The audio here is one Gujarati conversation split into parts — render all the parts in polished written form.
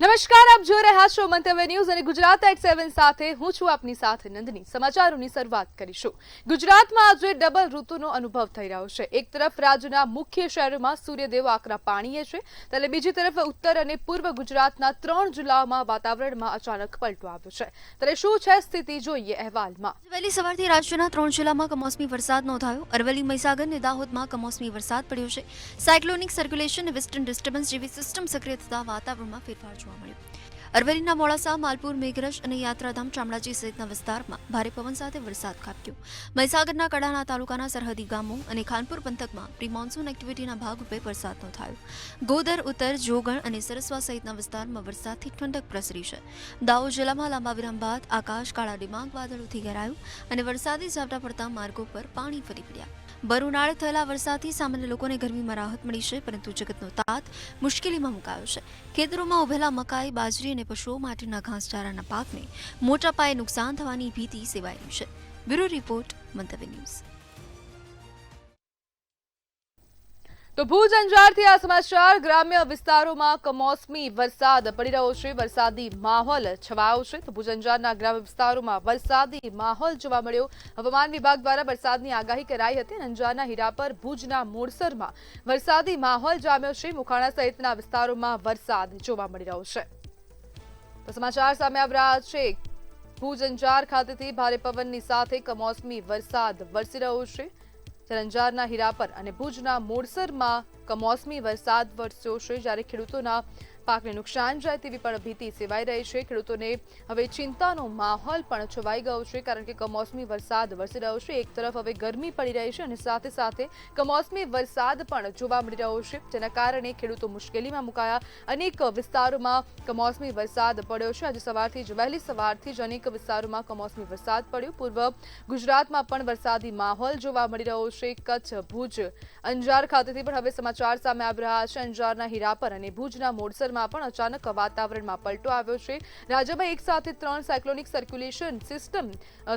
નમસ્કાર, આપ જોઈ રહ્યા છો મંતવ્ય ન્યૂઝ અને ગુજરાત એટ 7 સાથે હું છું આપની સાથે નંદની। સમાચારોની શરૂઆત કરીશું। ગુજરાતમાં આજે ડબલ ઋતુનો અનુભવ થઈ રહ્યો છે। એક તરફ રાજ્યના મુખ્ય શહેરોમાં સૂર્યદેવ આકરા પાણીએ છે, ત્યારે બીજી તરફ ઉત્તર અને પૂર્વ ગુજરાતના 3 જિલ્લાઓમાં વાતાવરણમાં અચાનક પલટો આવ્યો છે। ત્યારે શું છે સ્થિતિ, જોઈએ અહેવાલમાં। વહેલી સવારથી રાજ્યના 3 જિલ્લામાં કમોસમી વરસાદ નોંધાયો। અરવલ્લી, મહીસાગર અને દાહોદમાં કમોસમી વરસાદ પડ્યો છે। સાયક્લોનિક સર્ક્યુલેશન અને વેસ્ટર્ન ડિસ્ટર્બન્સ જેવી સિસ્ટમ સક્રિય થતા વાતાવરણમાં ફેરફાર જોવા મળ્યો। અરવલ્લીના મોડાસા, માલપુર, મેઘરજ અને યાત્રાધામ, ચામડાજી સહિતના વિસ્તારમાં ભારે પવન સાથે વરસાદ ખાબક્યો। મહીસાગરના કડાણા તાલુકાના સરહદી ગામો અને ખાનપુર પંથકમાં પ્રી મોન્સૂન એક્ટિવિટીના ભાગરૂપે વરસાદ નોંધાયો। ગોદર, ઉત્તર, જોગણ અને સરસવા સહિતના વિસ્તારમાં વરસાદથી ઠંડક પ્રસરી છે। દાહોદ જિલ્લામાં લાંબા વિરામ બાદ આકાશ કાળા ડિબાંગ વાદળોથી ઘેરાયું અને વરસાદી ઝાપટા પડતા માર્ગો પર પાણી ફરી પડ્યા। ભર ઉનાળે થયેલા વરસાદથી સામાન્ય લોકોને ગરમીમાં રાહત મળી છે, પરંતુ જગતનો તાત મુશ્કેલીમાં મુકાયો છે। ખેતરોમાં ઉભેલા મકાઈ, બાજરી અને પશુઓ માટેના ઘાસચારાના પાકને મોટા પાયે નુકસાન થવાની ભીતિ સેવાઈ રહી છે। બ્યુરો રિપોર્ટ, મંતવ્ય ન્યૂઝ। તો ભુજ અંજારથી આ સમાચાર। ગ્રામ્ય વિસ્તારોમાં કમોસમી વરસાદ પડી રહ્યો છે, વરસાદી માહોલ છવાયો છે। તો ભુજ અંજારના ગ્રામ્ય વિસ્તારોમાં વરસાદી માહોલ જોવા મળ્યો। હવામાન વિભાગ દ્વારા વરસાદની આગાહી કરાઈ હતી। અંજારના હીરાપર, ભુજના મોડસરમાં વરસાદી માહોલ જામ્યો છે। મુખાણા સહિતના વિસ્તારોમાં વરસાદ જોવા મળી રહ્યો છે। તો સમાચાર સામે આવી રહ્યા છે। ભુજ અંજાર ખાતેથી ભારે પવનની સાથે કમોસમી વરસાદ વરસી રહ્યો છે। અંજારના હીરાપર અને ભુજના મોડસરમાં કમોસમી વરસાદ વરસ્યો છે, જ્યારે ખેડૂતોના પાકને નુકસાન જાય તેવી પણ ભીતિ સેવાઈ રહી છે। ખેડૂતોને હવે ચિંતાનો માહોલ પણ છવાઈ ગયો છે, કારણ કે કમોસમી વરસાદ વરસી રહ્યો છે। એક તરફ હવે ગરમી પડી રહી છે અને સાથે સાથે કમોસમી વરસાદ પણ જોવા મળી રહ્યો છે, જેના કારણે ખેડૂતો મુશ્કેલીમાં મુકાયા। અનેક વિસ્તારોમાં કમોસમી વરસાદ પડ્યો છે। આજે સવારથી જ વહેલી સવારથી જ અનેક વિસ્તારોમાં કમોસમી વરસાદ પડ્યો। પૂર્વ ગુજરાતમાં પણ વરસાદી માહોલ જોવા મળી રહ્યો છે। કચ્છ, ભુજ, અંજાર ખાતેથી પણ હવે સમાચાર સામે આવી રહ્યા છે। અંજારના હીરાપર અને ભુજના મોડસર પણ અચાનક વાતાવરણમાં પલટો આવ્યો છે। રાજ્યમાં એક સાથે 3 સાયક્લોનિક સર્ક્યુલેશન સિસ્ટમ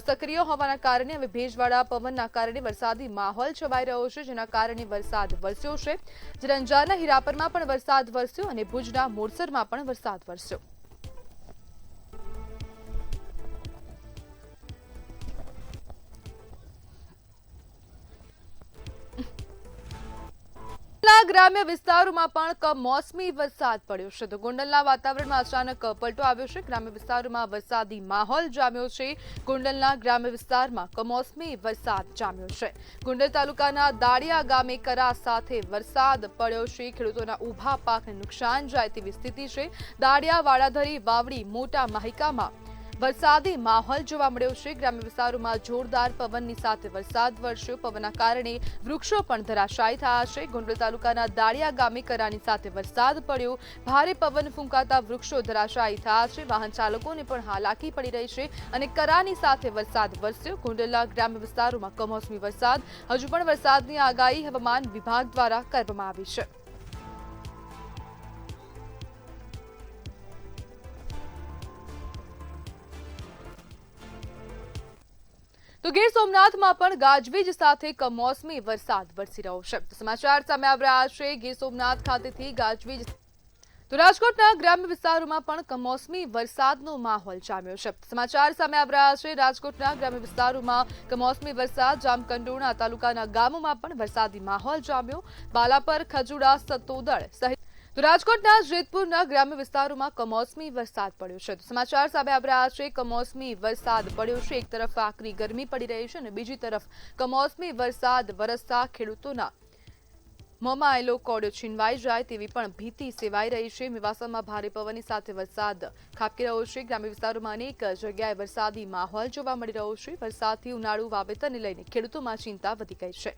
સક્રિય હોવાના કારણે હવે ભેજવાળા પવનના કારણે વરસાદી માહોલ છવાઈ રહ્યો છે, જેના કારણે વરસાદ વરસ્યો છે। જ્યારે અંજારના હીરાપરમાં પણ વરસાદ વરસ્યો અને ભુજના મોડસરમાં પણ વરસાદ વરસ્યો। ગ્રામ્ય વિસ્તારોમાં પણ કમોસમી વરસાદ પડ્યો છે। તો ગોંડલના વાતાવરણમાં અચાનક પલટો આવ્યો છે। ગ્રામ્ય વિસ્તારોમાં વરસાદી માહોલ જામ્યો છે। ગોંડલના ગ્રામ્ય વિસ્તારમાં કમોસમી વરસાદ જામ્યો છે। ગોંડલ તાલુકાના દાડિયા ગામે કરા સાથે વરસાદ પડ્યો છે। ખેડૂતોના ઊભા પાકને નુકસાન જાય તેવી સ્થિતિ છે। દાડિયા, વાડાધરી, વાવડી, મોટા માહિકામાં વરસાદી માહોલ જોવા મળ્યો છે। ગ્રામ્ય વિસ્તારોમાં જોરદાર પવનની સાથે વરસાદ વરસ્યો। પવનના કારણે વૃક્ષો પણ ધરાશાયી થયા છે। ગોંડલ તાલુકાના દાડિયા ગામે કરાની સાથે વરસાદ પડ્યો। ભારે પવન ફૂંકાતા વૃક્ષો ધરાશાયી થયા છે। વાહન ચાલકોને પણ હાલાકી પડી રહી છે અને કરાની સાથે વરસાદ વરસ્યો। ગોંડલના ગ્રામ્ય વિસ્તારોમાં કમોસમી વરસાદ, હજુ પણ વરસાદની આગાહી હવામાન વિભાગ દ્વારા કરવામાં આવી છે। તો ગીર સોમનાથમાં પણ ગાજવીજ સાથે કમોસમી વરસાદ વરસી રહ્યો છે। સમાચાર સામે આવી રહ્યા છે ગીર સોમનાથ ખાતેથી ગાજવીજ। તો રાજકોટના ગ્રામ્ય વિસ્તારોમાં પણ કમોસમી વરસાદનો માહોલ જામ્યો છે। સમાચાર સામે આવી રહ્યા છે રાજકોટના ગ્રામ્ય વિસ્તારોમાં કમોસમી વરસાદ। જામકંડોરણા તાલુકાના ગામોમાં પણ વરસાદી માહોલ જામ્યો। બાલાપર, ખજુડા, સતોદળ સહિત તો રાજકોટના જેતપુરના ગ્રામ્ય વિસ્તારોમાં કમોસમી વરસાદ પડ્યો છે। સમાચાર સામે આવી રહ્યા છે કમોસમી વરસાદ પડ્યો છે। એક તરફ આકરી ગરમી પડી રહી છે અને બીજી તરફ કમોસમી વરસાદ વરસતા ખેડૂતોના મોંમાં આવેલો કોળિયો છીનવાઈ જાય તેવી પણ ભીતિ સેવાઈ રહી છે। મેવાસામાં ભારે પવનની સાથે વરસાદ ખાબકી રહ્યો છે। ગ્રામ્ય વિસ્તારોમાં અનેક જગ્યાએ વરસાદી માહોલ જોવા મળી રહ્યો છે। વરસાદથી ઉનાળુ વાવેતરને લઈને ખેડૂતોમાં ચિંતા વધી ગઈ છે।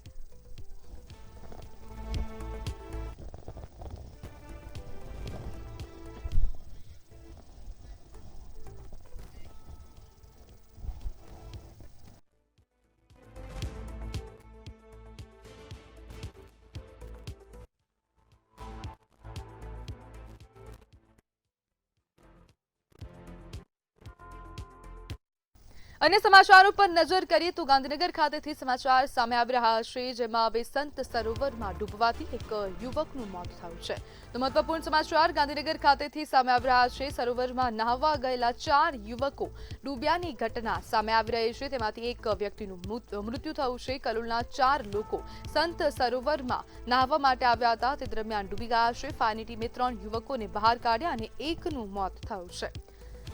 अन्य समाचारों पर नजर करिए तो गांधीनगर खातेથી સમાચાર સામે આવી રહ્યા છે, જેમાં હવે સંત સરોવરમાં ડૂબવાથી એક યુવકનું મોત થયું છે। તો મહત્વપૂર્ણ સમાચાર ગાંધીનગર ખાતેથી સામે આવી રહ્યા છે। સરોવરમાં નહાવા ગયેલા 4 યુવકો ડૂબ્યાની ઘટના સામે આવી રહી છે, તેમાંથી એક વ્યક્તિનું મૃત્યુ થયું છે। કલોલના 4 લોકો સંત સરોવરમાં નહાવા માટે આવ્યા હતા, તે દરમિયાન ડૂબી ગયા છે। ફાયરની ટીમે 3 યુવકોને બહાર કાઢ્યા અને એકનું મોત થયું છે।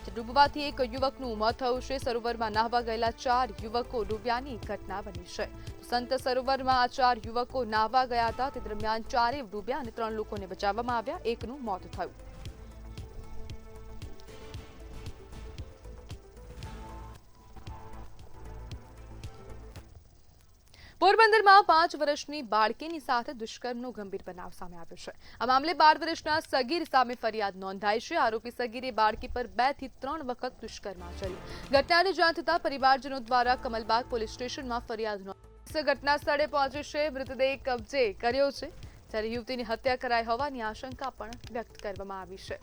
ડૂબવાથી એક યુવકનું મોત થયું છે। સરોવરમાં નહાવા ગયેલા 4 યુવકો ડૂબ્યાની ઘટના બની છે। સંત સરોવરમાં આ 4 યુવકો નહાવા ગયા હતા, તે દરમિયાન 4 ડૂબ્યા અને 3 લોકોને બચાવવામાં આવ્યા, એકનું મોત થયું। પોરબંદરમાં 5 વર્ષની બાળકીની સાથે દુષ્કર્મનો ગંભીર બનાવ સામે આવ્યો છે। આ મામલે 12 વર્ષના સગીર સામે ફરિયાદ નોંધાઈ છે। આરોપી સગીરે બાળકી પર 2 થી 3 વખત દુષ્કર્મ આચર્યું। ઘટનાની જાણ થતાં પરિવારજનો દ્વારા કમલબાગ પોલીસ સ્ટેશનમાં ફરિયાદ નોંધાઈ ઘટના સ્થળે પહોંચી છે। મૃતદેહ કબજે કર્યો છે, જ્યારે યુવતીની હત્યા કરાઈ હોવાની આશંકા પણ વ્યક્ત કરવામાં આવી છે।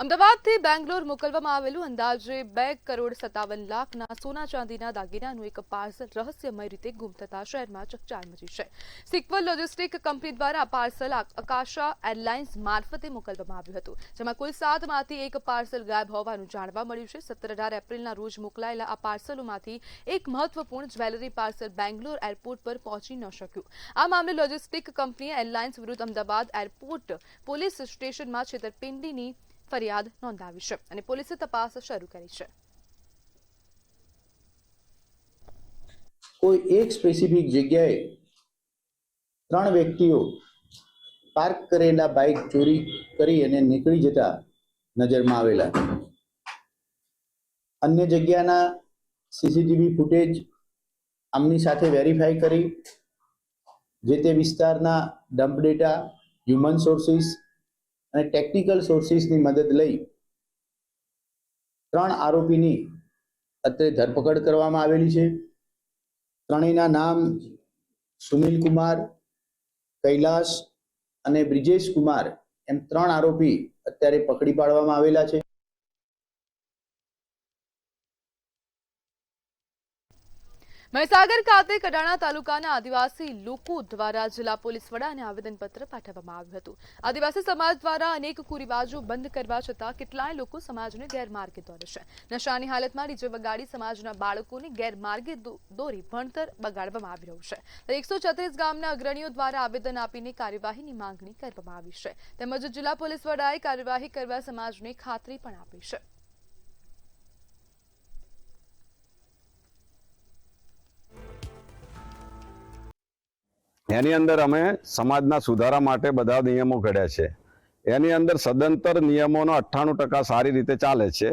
અમદાવાદથી બેંગ્લોર મોકલવામાં આવેલું અંદાજે 2 કરોડ 57 લાખના સોના ચાંદીના દાગીનાનું એક પાર્સલ રહસ્યમય રીતે ગુમ થતા શહેરમાં ચકચાર મચી છે। સિક્વલ લોજિસ્ટિક કંપની દ્વારા આ પાર્સલ આકાશા એરલાઇન્સ મારફતે મોકલવામાં આવ્યું હતું, જેમાં કુલ 7માંથી એક પાર્સલ ગાયબ હોવાનું જાણવા મળ્યું છે। 17-18 એપ્રિલના રોજ મોકલાયેલા આ પાર્સલોમાંથી એક મહત્વપૂર્ણ જ્વેલરી પાર્સલ બેંગ્લોર એરપોર્ટ પર પહોંચી ન શક્યું। આ મામલે લોજિસ્ટિક કંપનીએ એરલાઇન્સ વિરુદ્ધ અમદાવાદ એરપોર્ટ પોલીસ સ્ટેશનમાં છેતરપિંડીની ફરિયાદ નોંધાવી છે અને પોલીસે તપાસ શરૂ કરી છે। કોઈ એક સ્પેસિફિક જગ્યાએ 3 વ્યક્તિઓ પાર્ક કરેલા બાઇક ચોરી કરી અને નીકળી જતા નજરમાં આવેલા। અન્ય જગ્યાના સીસીટીવી ફૂટેજ આમની સાથે વેરીફાઈ કરી જે તે વિસ્તારના ડમ્પ ડેટા, હ્યુમન સોર્સિસ અને ટેકનિકલ સોર્સિસની મદદ લઈ 3 આરોપીની અત્યારે ધરપકડ કરવામાં આવેલી છે। ત્રણેયના નામ સુનિલ કુમાર, કૈલાશ અને બ્રિજેશ કુમાર એમ 3 આરોપી અત્યારે પકડી પાડવામાં આવેલા છે। મહીસાગર ખાતે કડાણા તાલુકાના આદિવાસી લોકો દ્વારા જિલ્લા પોલીસ વડાને આવેદનપત્ર પાઠવવામાં આવ્યું હતું। આદિવાસી સમાજ દ્વારા અનેક કુરિવાજો બંધ કરવા છતાં કેટલાય લોકો સમાજને ગેરમાર્ગે દોરે છે। નશાની હાલતમાં ડીજે વગાડી સમાજના બાળકોને ગેરમાર્ગે દોરી ભણતર બગાડવામાં આવી રહ્યું છે। 136 ગામના અગ્રણીઓ દ્વારા આવેદન આપીને કાર્યવાહીની માંગણી કરવામાં આવી છે, તેમજ જિલ્લા પોલીસ વડાએ કાર્યવાહી કરવા સમાજને ખાતરી પણ આપી છે। એની અંદર અમે સમાજના સુધારા માટે બધા નિયમો ઘડ્યા છે। એની અંદર સદંતર નિયમોનો 98% સારી રીતે ચાલે છે,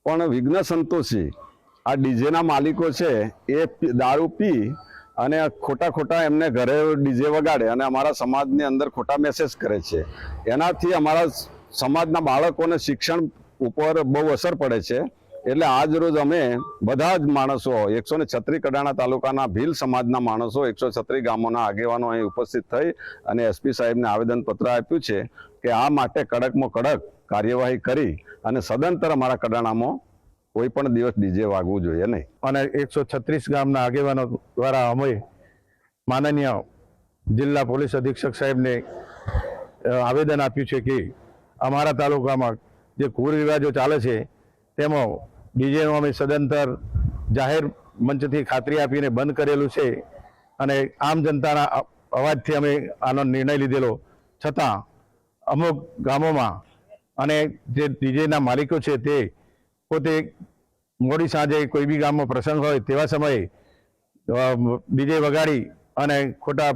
પણ વિઘ્ન સંતોષી આ ડીજેના માલિકો છે એ દારૂ પી અને ખોટા એમને ઘરે ડીજે વગાડે અને અમારા સમાજની અંદર ખોટા મેસેજ કરે છે। એનાથી અમારા સમાજના બાળકોને શિક્ષણ ઉપર બહુ અસર પડે છે। એટલે આજ રોજ અમે બધા જ માણસો 136 કડાણા તાલુકાના ભીલ સમાજના માણસો 136 ગામોના આગેવાનો અહીં ઉપસ્થિત થઈ અને એસપી સાહેબને આવેદનપત્ર આપ્યું છે કે આ માટે કડકમાં કડક કાર્યવાહી કરી અને સદંતર અમારા કડાણામાં કોઈ પણ દિવસ ડીજે વાગવું જોઈએ નહીં। અને 136 ગામના આગેવાનો દ્વારા અમે માનનીય જિલ્લા પોલીસ અધિક્ષક સાહેબને આવેદન આપ્યું છે કે અમારા તાલુકામાં જે કુરિવાજો ચાલે છે તેમાં ડીજેનું અમે સદંતર જાહેર મંચથી ખાતરી આપીને બંધ કરેલું છે અને આમ જનતાના અવાજથી અમે આનો નિર્ણય લીધેલો, છતાં અમુક ગામોમાં અને જે ડીજેના માલિકો છે તે પોતે મોડી સાંજે કોઈ બી ગામમાં પ્રસંગ હોય તેવા સમયે ડીજે વગાડી અને ખોટા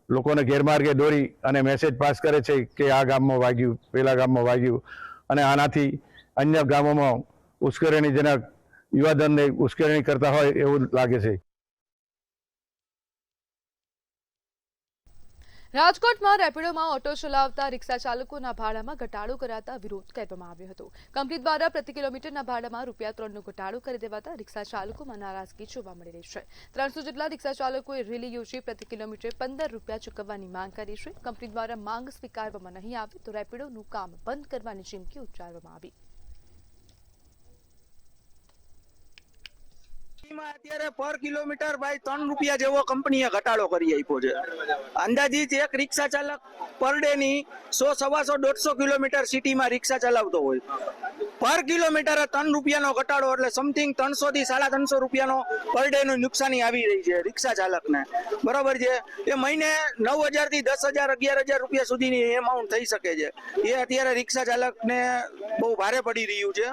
લોકોને ગેરમાર્ગે દોરી અને મેસેજ પાસ કરે છે કે આ ગામમાં વાગ્યું, પેલા ગામમાં વાગ્યું, અને આનાથી અન્ય ગામોમાં ઉશ્કેરણીજનક યુવાધનને ઉશ્કેરણી કરતા હોય એવું લાગે છે। રાજકોટમાં રેપિડોમાં ઓટો ચલાવતા રિક્ષા ચાલકોના ભાડામાં ઘટાડો કરાતા વિરોધ કરવામાં આવ્યો હતો। કંપની દ્વારા પ્રતિ કિલોમીટરના ભાડામાં ₹3નો ઘટાડો કરી દેવાતા રિક્ષા ચાલકોમાં નારાજગી જોવા મળી રહી છે। 300 જેટલા રિક્ષા ચાલકોએ રેલી યોજી પ્રતિ કિલોમીટર ₹15 ચૂકવવાની માંગ કરી છે। કંપની દ્વારા માંગ સ્વીકારવામાં નહીં આવે તો રેપિડોનું કામ બંધ કરવાની ચીમકી ઉચ્ચારવામાં આવી। માં અત્યારે પર કિલોમીટર ભાઈ 3 રૂપિયા જેવો કંપનીએ ઘટાડો કરી આપ્યો છે. અંદાજિત એક રિક્ષા ચાલક પર ડે ની 100, 125, 150 કિલોમીટર સિટીમાં રિક્ષા ચલાવતો હોય. પર કિલોમીટરે 3 રૂપિયાનો ઘટાડો એટલે સમથિંગ 300 થી 350 રૂપિયાનો પર ડે નું નુકસાની આવી રહી છે રિક્ષા ચાલકને. બરોબર છે. એ મહિને 9,000 થી 10,000, 11,000 રૂપિયા સુધીની એમાઉન્ટ થઈ શકે છે. એ અત્યારે રિક્ષા ચાલકને બહુ ભારે પડી રહ્યું છે.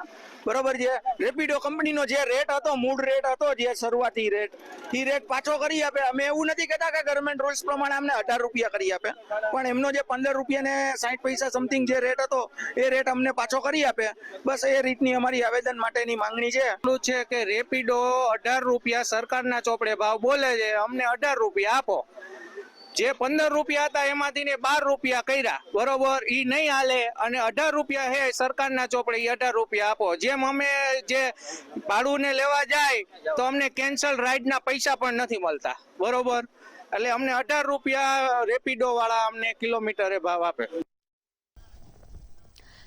બરોબર છે. રેપિડો કંપનીનો જે રેટ હતો, મૂળ રેટ હતો, જે શરૂઆતી રેટ, એ રેટ પાછો કરી આપે. અમે એવું નથી કહેતા કે ગવર્મેન્ટ રૂલ્સ પ્રમાણે અમને 18 રૂપિયા કરી આપે, પણ એમનો જે 15 રૂપિયા ને 60 પૈસા સમથિંગ જે રેટ હતો એ રેટ અમને પાછો કરી આપે. બસ એ રીતની અમારી આવેદન માટેની માંગણી છે. એટલું છે કે રેપિડો 18 રૂપિયા સરકારના ચોપડે ભાવ બોલે છે, અમને 18 રૂપિયા આપો. જે 15 રૂપિયા હતા એમાંથી ને 12 રૂપિયા કર્યા, બરોબર, ઈ નહીં હાલે. અને 18 રૂપિયા હે સરકારના ચોપડે, 18 રૂપિયા આપો. જેમ અમે જે ભાડું ને લેવા જાય તો અમને કેન્સલ રાઈડના પૈસા પણ નથી મળતા, બરોબર. એટલે અમને 18 રૂપિયા રેપિડો વાળા અમને કિલોમીટરે ભાવ આપે.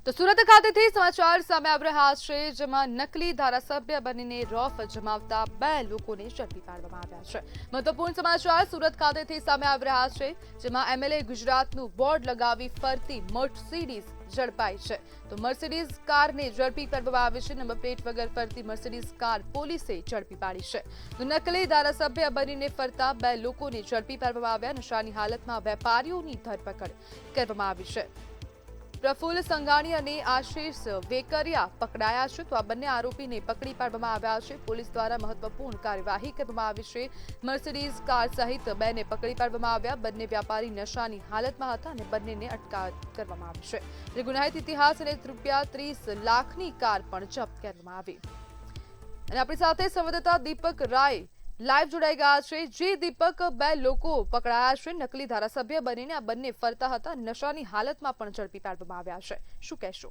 તો સુરત ખાતેથી સમાચાર સામે આવી રહ્યા છે, જેમાં નકલી ધારાસભ્ય બનીને રોફ જમાવતા 2 લોકોને ઝડપી પાડવામાં આવ્યા છે. મહત્વપૂર્ણ સમાચાર સુરત ખાતેથી સામે આવી રહ્યા છે, જેમાં એમએલએ ગુજરાતનું બોર્ડ લગાવી ફરતી મર્સિડીઝ ઝડપાઈ છે. તો મર્સિડીઝ કારને ઝડપી પાડવામાં આવી છે. નંબર પ્લેટ વગર ફરતી મર્સિડીઝ કાર પોલીસે ઝડપી પાડી છે. તો નકલી ધારાસભ્ય બનીને ફરતા 2 લોકોને ઝડપી પાડવામાં આવ્યા. નશાની હાલતમાં વેપારીઓની ધરપકડ કરવામાં આવી છે. પ્રફુલ્લ સંઘાણી અને આશીષ વેકરિયા પકડાયા છે. તો આ બંને આરોપીને પકડી પાડવામાં આવ્યા છે. પોલીસ દ્વારા મહત્વપૂર્ણ કાર્યવાહી કરવામાં આવી છે. મર્સિડીઝ કાર સહિત 2ને પકડી પાડવામાં આવ્યા. બંને વ્યાપારી નશાની હાલતમાં હતા અને બંનેને અટકાયત કરવામાં આવી છે. જે ગુનાહિત ઇતિહાસ અને ₹30 લાખની કાર પણ જપ્ત કરવામાં આવી. અને આપણી સાથે સંવાદદાતા દીપક રાય લાઈવ જોડાઈ ગયા છે. જે દીપક, 2 લોકો પકડાયા છે નકલી ધારાસભ્ય બનીને, આ બંને ફરતા હતા, નશાની હાલતમાં પણ ઝડપી પાડવામાં આવ્યા છે. શું કહેશો?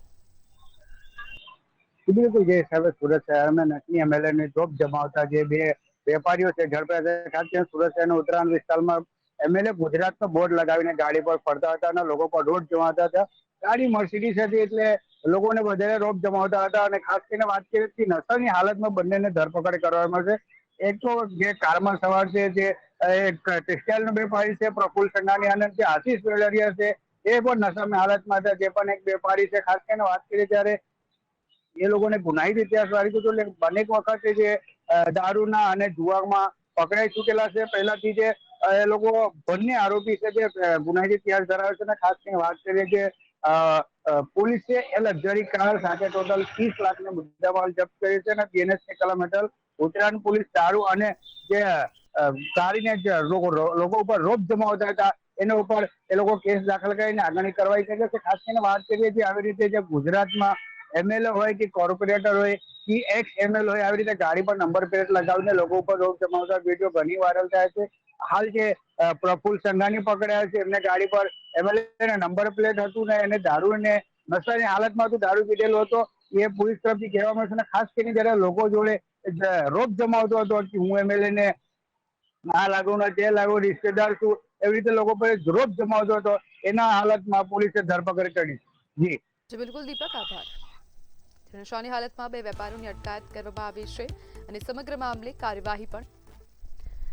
બિલકુલ, જે સાહેબ સુરત શહેરમાં નકલી એમએલએ ને જોબ જમાવતા જે 2 વેપારીઓ છે ઝડપાયા છે. ખાસ કરીને સુરત શહેરના ઉત્તરાયણ વિસ્તારમાં એમએલએ ગુજરાતનો બોર્ડ લગાવીને ગાડી પર ફરતા હતા અને લોકો પર રોડ જમાવતા હતા. ગાડી મર્સિડીઝ હતી એટલે લોકોને વધારે રોબ જમાવતા હતા. અને ખાસ કરીને વાત કરીએ નશાની હાલતમાં બંનેને ધરપકડ કરવામાં છે. એક તો જે કારમાં સવાર છે, જે એક ટેક્સટાઇલ નો વેપારી છે પ્રફુલ્લ સંઘાણી, અને જે આશીષ વેલરિયા છે એ પણ નશાની હાલતમાં હતા, જે પણ એક વેપારી છે. ખાસ કરીને વાત કરીએ ત્યારે એ લોકોને ગુનાહિત ઇતિહાસ વાળી હતું, એટલે અનેક વખતે જે દારૂના અને જુગારમાં પકડાઈ ચૂકેલા છે. પહેલાથી જે એ લોકો બંને આરોપી છે જે ગુનાહિત ઇતિહાસ ધરાવે છે. અને ખાસ કરીને વાત કરીએ કે પોલીસે એ લક્ઝરી કાર સાથે ટોટલ 30 લાખનો મુદ્દામાલ જપ્ત કર્યો છે. અને બીએનએસની કલમ હેઠળ ઉત્તરાયણ પોલીસ દારૂ અને જે ગાડીને લોકો ઉપર રોપ જમાવતા હતા એના ઉપર એ લોકો કેસ દાખલ કરીને આગળની કાર્યવાહી કરે છે. ખાસ કરીને વાત કરીએ છીએ આવી રીતે જે ગુજરાતમાં એમએલએ હોય કે કોર્પોરેટર હોય કે એક્સ એમએલ હોય, આવી રીતે ગાડી પર નંબર પ્લેટ લગાવીને લોકો ઉપર રોપ જમાવતા વિડીયો ઘણી વાયરલ થાય છે. હાલ જે પ્રફુલ્લ સંઘાણી પકડાયા છે, એમને ગાડી પર એમએલએ નંબર પ્લેટ હતું ને એને દારૂ ને નશાની હાલતમાં હતું, દારૂ પીધેલો હતો, એ પોલીસ તરફથી કહેવામાં આવે છે. ખાસ કરીને જયારે લોકો જોડે રોપ જમાવતો હતો કે હું એમએલએ ને આ લાગુ ને તે લાગુ, રિશ્તેદાર છું, એવી રીતે લોકો પર રોપ જમાવતો હતો. એના હાલતમાં પોલીસે ધરપકડ કરી. જી બિલકુલ દીપક, આભાર. નશાની હાલતમાં 2 વેપારીઓની અટકાયત કરવામાં આવી છે અને સમગ્ર મામલે કાર્યવાહી પણ.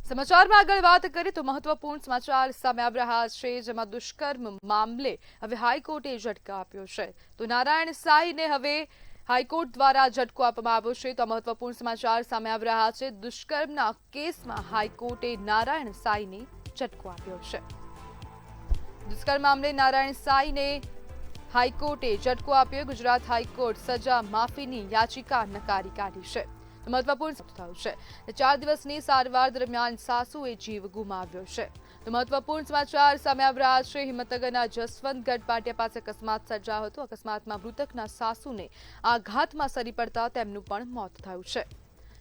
સમાચારમાં આગળ વાત કરીએ તો મહત્વપૂર્ણ સમાચાર સામે આવી રહ્યા છે, જેમાં દુષ્કર્મ મામલે હવે હાઈકોર્ટે ઝટકો આપ્યો છે. તો નારાયણ સાંઈને હવે હાઈકોર્ટ દ્વારા ઝટકો આપવામાં આવ્યો છે. તો મહત્વપૂર્ણ સમાચાર સામે આવી રહ્યા છે. દુષ્કર્મના કેસમાં હાઈકોર્ટે નારાયણ સાંઈને ઝટકો આપ્યો છે. દુષ્કર્મ મામલે નારાયણ સાંઈને હાઈકોર્ટે ઝટકો આપ્યો. ગુજરાત હાઈકોર્ટ સજા માફીની યાચિકા નકારી કાઢી છે. મહત્વપૂર્ણ થયું છે. 4 દિવસની સારવાર દરમિયાન સાસુએ જીવ ગુમાવ્યો છે. તો મહત્વપૂર્ણ સમાચાર સામે આવી રહ્યા છે. હિંમતનગરના જસવંતગઢ પાટિયા પાસે અકસ્માત સર્જાયો હતો. અકસ્માતમાં મૃતકના સાસુને આઘાતમાં સરી પડતા તેમનું પણ મોત થયું છે.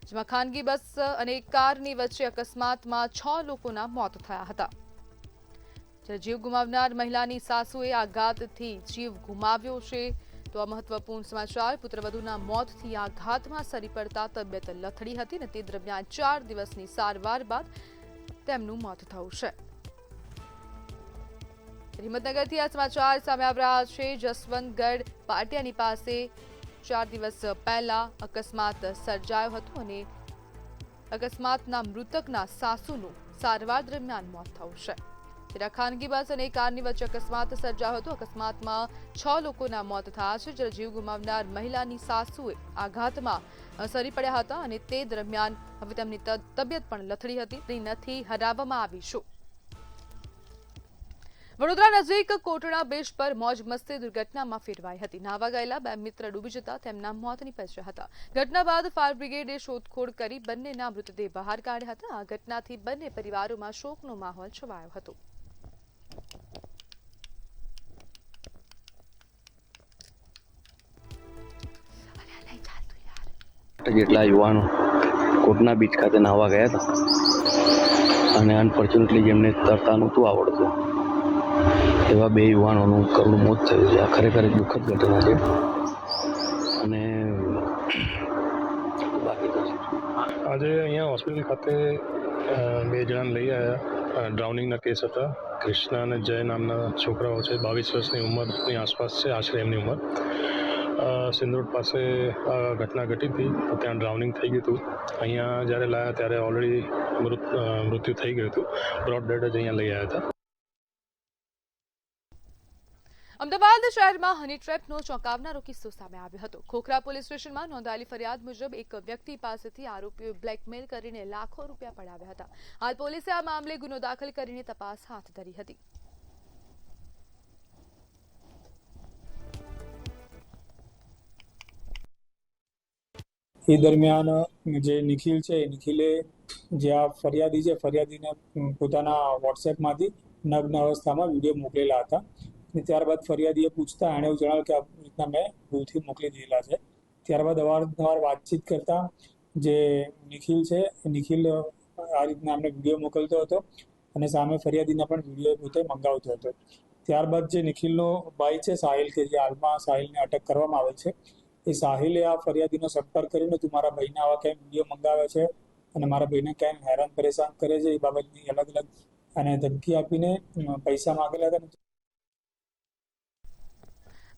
જેમાં ખાનગી બસ અને કારની વચ્ચે અકસ્માતમાં 6 લોકોના મોત થયા હતા. જીવ ગુમાવનાર મહિલાની સાસુએ આઘાતથી જીવ ગુમાવ્યો છે. તો આ મહત્વપૂર્ણ સમાચાર. પુત્રવધુના મોતથી આઘાતમાં સરી પડતા તબિયત લથડી હતી અને તે દરમિયાન 4 દિવસની સારવાર બાદ તેમનું મોત થયું છે. હિંમતનગરથી આ સમાચાર સામે આવી રહ્યા છે. જસવંતગઢ પાટિયાની પાસે 4 દિવસ પહેલા અકસ્માત સર્જાયો હતો અને અકસ્માતના મૃતકના સાસુનું સારવાર દરમિયાન મોત થયું છે. ત્યારે ખાનગી બસ અને કારની વચ્ચે અકસ્માત સર્જાયો હતો. અકસ્માતમાં 6 લોકોના મોત થયા છે, જ્યારે જીવ ગુમાવનાર મહિલાની સાસુએ આઘાતમાં સરી પડ્યા હતા અને તે દરમિયાન હવે તેમની તબિયત પણ લથડી હતી. નથી હરાવવામાં આવી છે. વડોદરા નજીક કોટડા બીચ પર મોજ મસ્તી દુર્ઘટનામાં ફેરવાઈ હતી. નાહવા ગયેલા 2 મિત્ર ડૂબી જતા તેમના મોત નીપજ્યા હતા. ઘટના બાદ ફાયર બ્રિગેડે શોધખોળ કરી બંનેના મૃતદેહ બહાર કાઢ્યા હતા. આ ઘટનાથી બંને પરિવારોમાં શોકનો માહોલ છવાયો હતો. જેટલા યુવાનો કોટના બીચ ખાતે નાહવા ગયા હતા અને અનફોર્ચ્યુનેટલી જેમને તરતા નહોતું આવડતું એવા 2 યુવાનોનું કરુણ મોત થયું છે. આ ખરેખર એક દુઃખદ ઘટના છે અને બાકી તો આજે અહીંયા હોસ્પિટલ ખાતે 2 જણાને લઈ આવ્યા. ડ્રાઉનિંગના કેસ હતા. કૃષ્ણા અને જય નામના છોકરાઓ છે. 22 વર્ષની ઉંમરની આસપાસ છે આશરે એમની ઉંમર. સિંદરોડ પાસે આ ઘટના ઘટી હતી તો ત્યાં ડ્રાઉનિંગ થઈ ગયું હતું. અહીંયા જ્યારે લાવ્યા ત્યારે ઓલરેડી મૃત્યુ થઈ ગયું હતું. બ્રોડ ડેડ જ અહીંયા લઈ આવ્યા હતા. અમદાવાદ શહેરમાં હની ટ્રેપનો ચોંકાવનારો કિસ્સો સામે આવ્યો હતો. ખોખરા પોલીસ સ્ટેશનમાં નોંધાયેલી ફરિયાદ મુજબ એક વ્યક્તિ પાસેથી આરોપીઓએ બ્લેકમેલ કરીને લાખો રૂપિયા પડાવ્યા હતા. હાલ પોલીસે આ મામલે ગુનો દાખલ કરીને તપાસ હાથ ધરી હતી. એ દરમિયાન જે નિખિલ છે નિખિલે જે આ ફરિયાદી છે ફરિયાદીને પોતાના વોટ્સએપમાંથી નગ્ન અવસ્થામાં વિડીયો મોકલેલા હતા. અને ત્યારબાદ ફરિયાદીએ પૂછતા એણે એવું જણાવ્યું કે આ રીતના મેં ભૂલથી મોકલી દીધેલા છે. ત્યારબાદ અવારનવાર વાતચીત કરતા જે નિખિલ છે નિખિલ આ રીતના અમને વિડીયો મોકલતો હતો અને સામે ફરિયાદીના પણ વિડીયો પોતે મંગાવતો હતો. ત્યારબાદ જે નિખિલનો ભાઈ છે સાહિલ કે જે હાલમાં સાહિલને અટક કરવામાં આવે છે એ સાહિલે આ ફરિયાદીનો સંપર્ક કરીને તું મારા ભાઈને આવા કેમ વિડીયો મંગાવે છે અને મારા ભાઈને કેમ હેરાન પરેશાન કરે છે એ બાબતની અલગ અલગ અને ધમકી આપીને પૈસા માંગેલા હતા.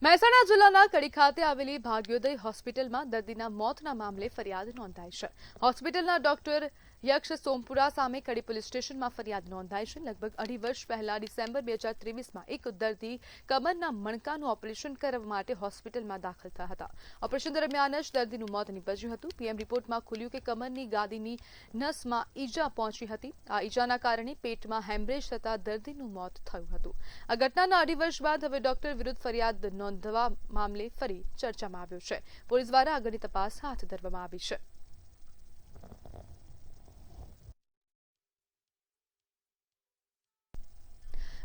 મહેસાણા જિલ્લાના કડી ખાતે આવેલી ભાગ્યોદય હોસ્પિટલમાં દર્દીના મોતના મામલે ફરિયાદ નોંધાઈ છે. હોસ્પિટલના ડોક્ટર યક્ષ સોમપુરા સામે કડી પોલીસ સ્ટેશનમાં ફરિયાદ નોંધાઈ છે. લગભગ 2.5 વર્ષ પહેલા ડિસેમ્બર 2023માં એક દર્દી કમરના મણકાનું ઓપરેશન કરવા માટે હોસ્પિટલમાં દાખલ થયા હતા. ઓપરેશન દરમિયાન જ દર્દીનું મોત નીપજ્યું હતું. પીએમ રિપોર્ટમાં ખુલ્યું કે કમરની ગાદીની નસમાં ઈજા પહોંચી હતી. આ ઈજાના કારણે પેટમાં હેમરેજ થતા દર્દીનું મોત થયું હતું. આ ઘટનાના 2.5 વર્ષ બાદ હવે ડોક્ટર વિરુદ્ધ ફરિયાદ નોંધવા મામલે ફરી ચર્ચામાં આવ્યો છે. પોલીસ દ્વારા આગળની તપાસ હાથ ધરવામાં આવી છે.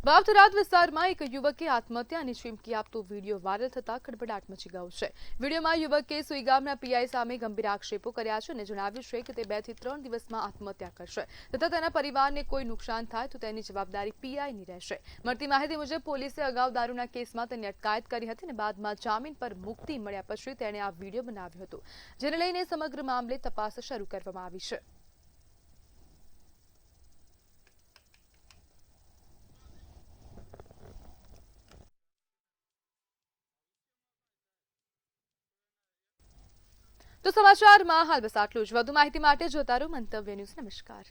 વાવથરાદ વિસ્તારમાં એક યુવકે આત્મહત્યાની ચીમકી આપતો વિડીયો વાયરલ થતા ખળભળાટ મચી ગયો છે. વિડીયોમાં યુવકે સુઈ ગામના પીઆઈ સામે ગંભીર આક્ષેપો કર્યા છે અને જણાવ્યું છે કે તે 2 થી 3 દિવસમાં આત્મહત્યા કરશે તથા તેના પરિવારને કોઈ નુકસાન થાય તો તેની જવાબદારી પીઆઈની રહેશે. મળતી માહિતી મુજબ પોલીસે અગાઉ દારૂના કેસમાં તેની અટકાયત કરી હતી અને બાદમાં જામીન પર મુક્તિ મળ્યા પછી તેણે આ વિડીયો બનાવ્યો હતો, જેને લઈને સમગ્ર મામલે તપાસ શરૂ કરવામાં આવી છે. તો સમાચારમાં હાલ બસ આટલું જ. વધુ માહિતી માટે જોતા રહો મંતવ્ય ન્યૂઝ. નમસ્કાર.